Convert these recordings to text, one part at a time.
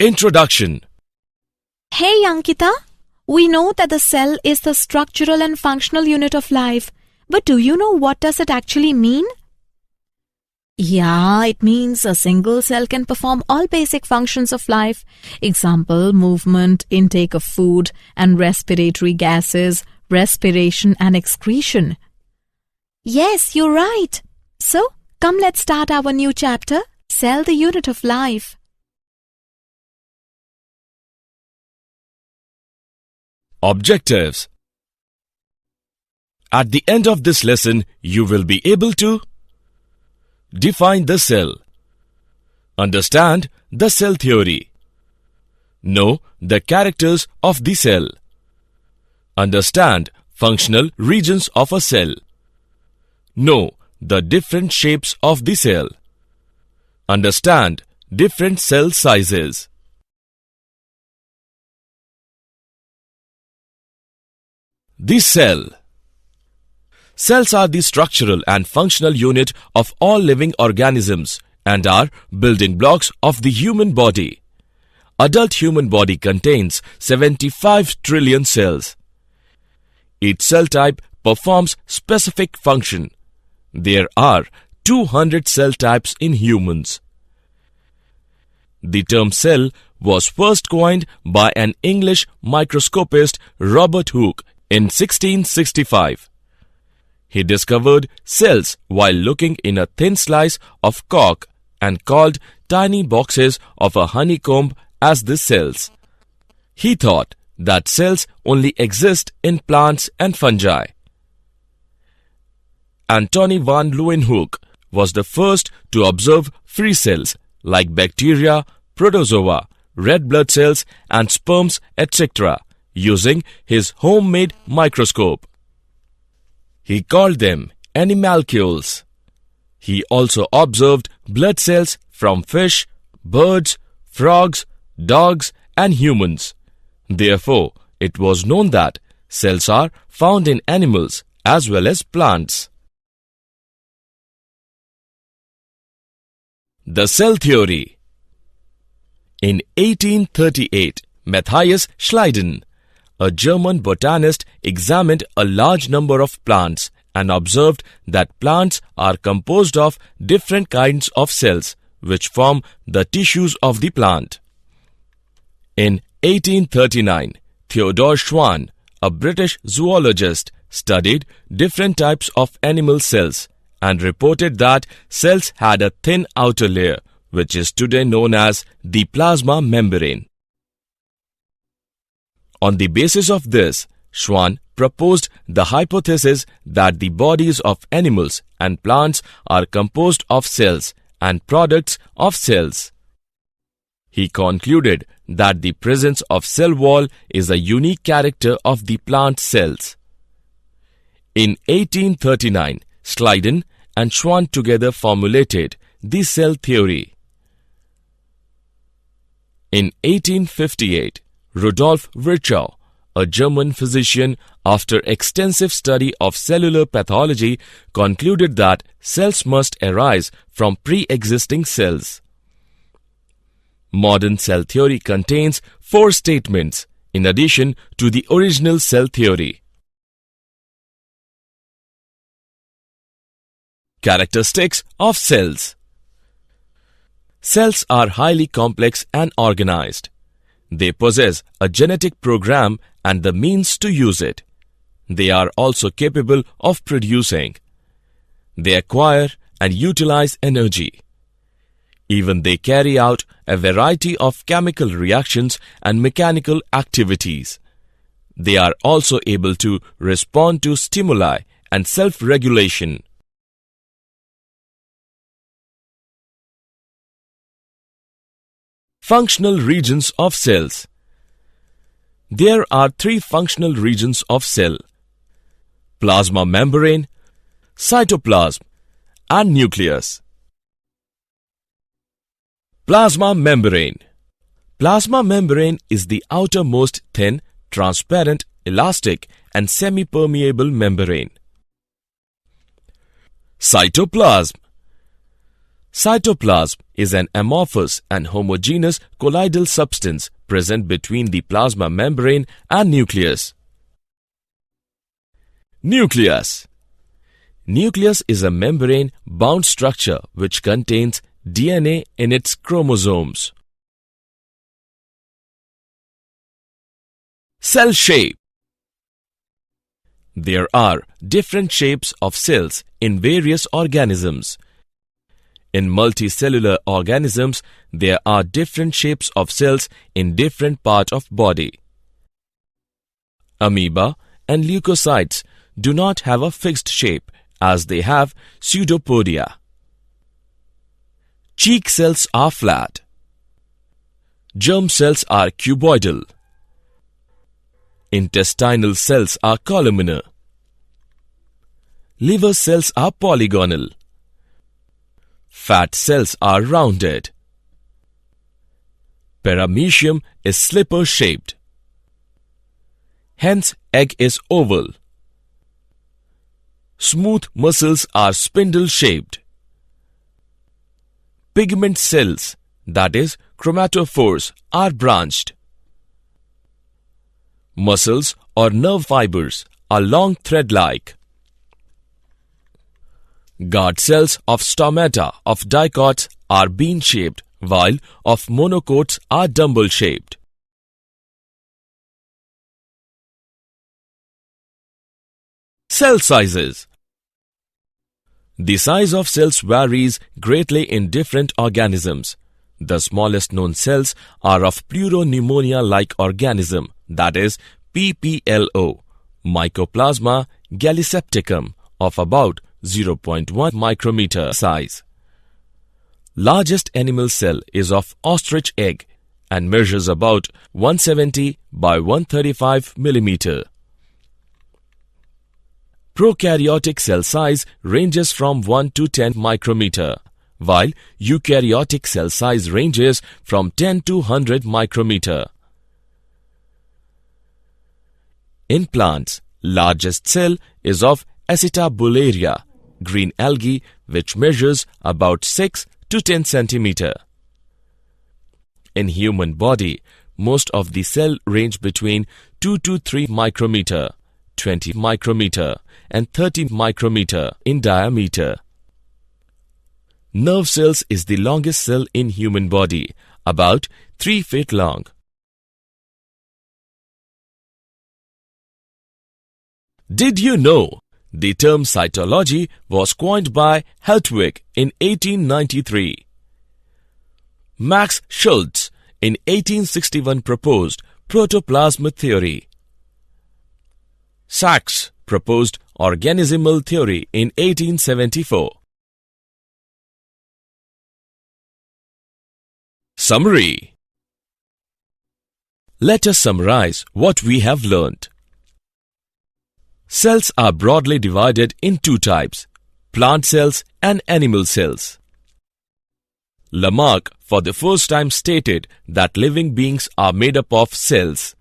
Introduction. Hey Ankita, we know that the cell is the structural and functional unit of life, but do you know what does it actually mean? Yeah, it means a single cell can perform all basic functions of life. Example, movement, intake of food and respiratory gases, respiration and excretion. Yes, you're right. So, come let's start our new chapter, Cell the Unit of Life. Objectives. At the end of this lesson, you will be able to define the cell, understand the cell theory, know the characters of the cell, understand functional regions of a cell, know the different shapes of the cell, understand different cell sizes. The cell. Cells are the structural and functional unit of all living organisms and are building blocks of the human body. Adult human body contains 75 trillion cells. Each cell type performs specific function. There are 200 cell types in humans. The term cell was first coined by an English microscopist, Robert Hooke, in 1665. He discovered cells while looking in a thin slice of cork and called tiny boxes of a honeycomb as the cells. He thought that cells only exist in plants and fungi. Antony van Leeuwenhoek was the first to observe free cells like bacteria, protozoa, red blood cells and sperms, etc. using his homemade microscope. He called them animalcules. He also observed blood cells from fish, birds, frogs, dogs and humans. Therefore, it was known that cells are found in animals as well as plants. The cell theory. In 1838, Matthias Schleiden, a German botanist, examined a large number of plants and observed that plants are composed of different kinds of cells which form the tissues of the plant. In 1839, Theodore Schwann, a British zoologist, studied different types of animal cells and reported that cells had a thin outer layer which is today known as the plasma membrane. On the basis of this, Schwann proposed the hypothesis that the bodies of animals and plants are composed of cells and products of cells. He concluded that the presence of cell wall is a unique character of the plant cells. In 1839, Schleiden and Schwann together formulated the cell theory. In 1858, Rudolf Virchow, a German physician, after extensive study of cellular pathology, concluded that cells must arise from pre-existing cells. Modern cell theory contains 4 statements in addition to the original cell theory. Characteristics of cells. Cells are highly complex and organized. They possess a genetic program and the means to use it. They are also capable of producing. They acquire and utilize energy. Even they carry out a variety of chemical reactions and mechanical activities. They are also able to respond to stimuli and self-regulation. Functional regions of cells. There are 3 functional regions of cell: plasma membrane, cytoplasm, and nucleus. Plasma membrane. Plasma membrane is the outermost thin, transparent, elastic, and semi-permeable membrane. Cytoplasm. Cytoplasm is an amorphous and homogeneous colloidal substance present between the plasma membrane and nucleus. Nucleus. Nucleus is a membrane-bound structure which contains DNA in its chromosomes. Cell shape. There are different shapes of cells in various organisms. In multicellular organisms, there are different shapes of cells in different parts of body. Amoeba and leukocytes do not have a fixed shape as they have pseudopodia. Cheek cells are flat. Germ cells are cuboidal. Intestinal cells are columnar. Liver cells are polygonal. Fat cells are rounded. Paramecium is slipper-shaped. Hence, egg is oval. Smooth muscles are spindle-shaped. Pigment cells, that is, chromatophores, are branched. Muscles or nerve fibers are long thread-like. Guard cells of stomata of dicots are bean-shaped, while of monocots are dumbbell-shaped. Cell sizes. The size of cells varies greatly in different organisms. The smallest known cells are of pleuropneumonia-like organism, that is PPLO, Mycoplasma gallisepticum, of about 0.1 micrometer size. Largest animal cell is of ostrich egg and measures about 170 by 135 millimeter. Prokaryotic cell size ranges from 1 to 10 micrometer, while eukaryotic cell size ranges from 10 to 100 micrometer. In plants, largest cell is of Acetabularia, green algae, which measures about 6 to 10 centimeter. In human body, most of the cell range between 2 to 3 micrometer, 20 micrometer and 30 micrometer in diameter. Nerve cells is the longest cell in human body, about 3 feet long. Did you know the term cytology was coined by Hertwig in 1893? Max Schultze in 1861 proposed protoplasm theory. Sachs proposed organismal theory in 1874. Summary. Let us summarize what we have learnt. Cells are broadly divided in two types, plant cells and animal cells. Lamarck for the first time stated that living beings are made up of cells.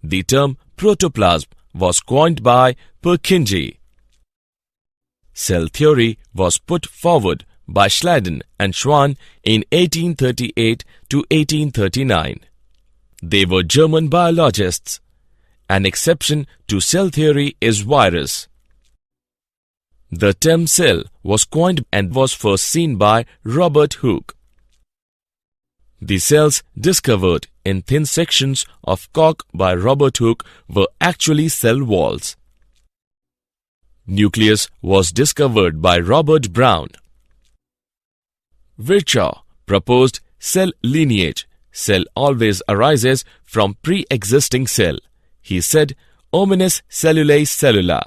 The term protoplasm was coined by Purkinje. Cell theory was put forward by Schleiden and Schwann in 1838 to 1839. They were German biologists. An exception to cell theory is virus. The term cell was coined and was first seen by Robert Hooke. The cells discovered in thin sections of cork by Robert Hooke were actually cell walls. Nucleus was discovered by Robert Brown. Virchow proposed cell lineage. Cell always arises from pre-existing cell. He said, "Hominis cellulae cellula."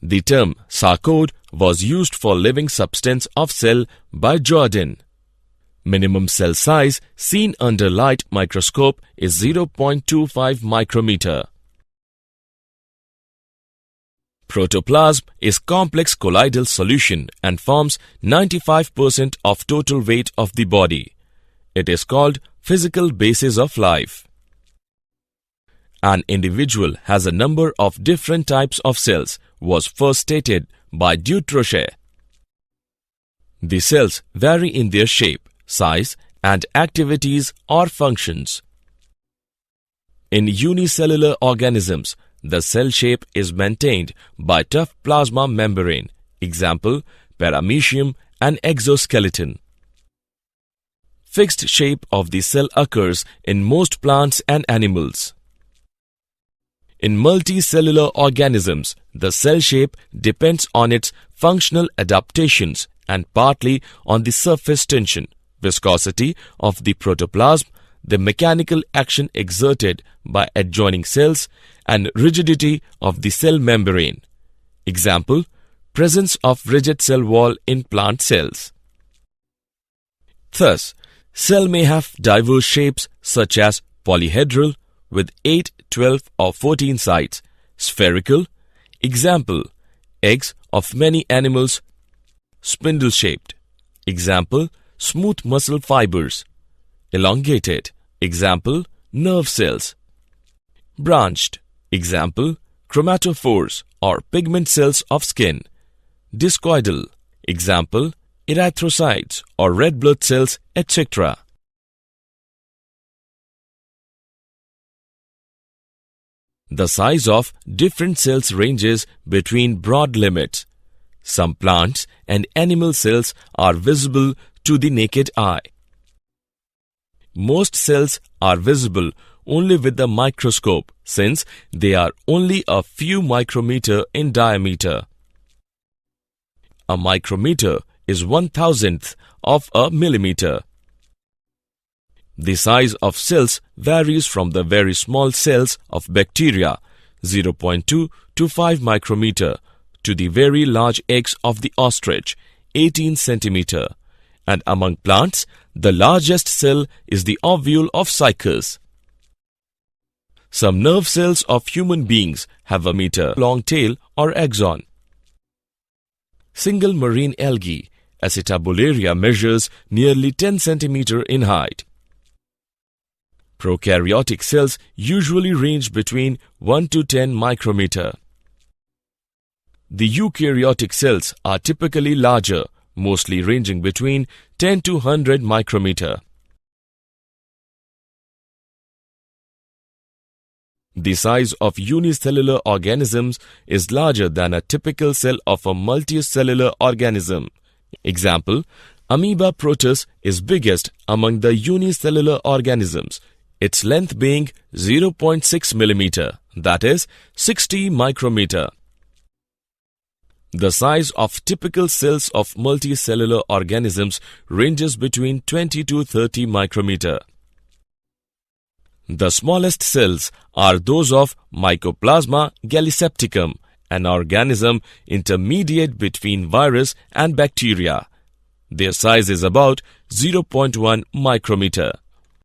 The term sarcode was used for living substance of cell by Jordan. Minimum cell size seen under light microscope is 0.25 micrometer. Protoplasm is complex colloidal solution and forms 95% of total weight of the body. It is called physical basis of life. An individual has a number of different types of cells was first stated by Dutrochet. The cells vary in their shape, size, and activities or functions. In unicellular organisms, the cell shape is maintained by tough plasma membrane, example, paramecium and exoskeleton. Fixed shape of the cell occurs in most plants and animals. In multicellular organisms, the cell shape depends on its functional adaptations and partly on the surface tension, viscosity of the protoplasm, the mechanical action exerted by adjoining cells, and rigidity of the cell membrane. Example, presence of rigid cell wall in plant cells. Thus, cell may have diverse shapes such as polyhedral with 8, 12 or 14 sides, spherical, example, eggs of many animals, spindle-shaped, example, smooth muscle fibers, elongated, example, nerve cells, branched, example, chromatophores or pigment cells of skin, discoidal, example, erythrocytes or red blood cells, etc. The size of different cells ranges between broad limits. Some plants and animal cells are visible to the naked eye. Most cells are visible only with the microscope since they are only a few micrometer in diameter. A micrometer is 1/1000th of a millimeter. The size of cells varies from the very small cells of bacteria, 0.2 to 5 micrometer, to the very large eggs of the ostrich, 18 centimeter. And among plants, the largest cell is the ovule of cycas. Some nerve cells of human beings have a meter-long tail or axon. Single marine algae, Acetabularia, measures nearly 10 centimeter in height. Prokaryotic cells usually range between 1 to 10 micrometer. The eukaryotic cells are typically larger, mostly ranging between 10 to 100 micrometer. The size of unicellular organisms is larger than a typical cell of a multicellular organism. Example, Amoeba proteus is biggest among the unicellular organisms, its length being 0.6 millimeter, that is 60 micrometer. The size of typical cells of multicellular organisms ranges between 20 to 30 micrometer. The smallest cells are those of Mycoplasma gallisepticum, an organism intermediate between virus and bacteria. Their size is about 0.1 micrometer.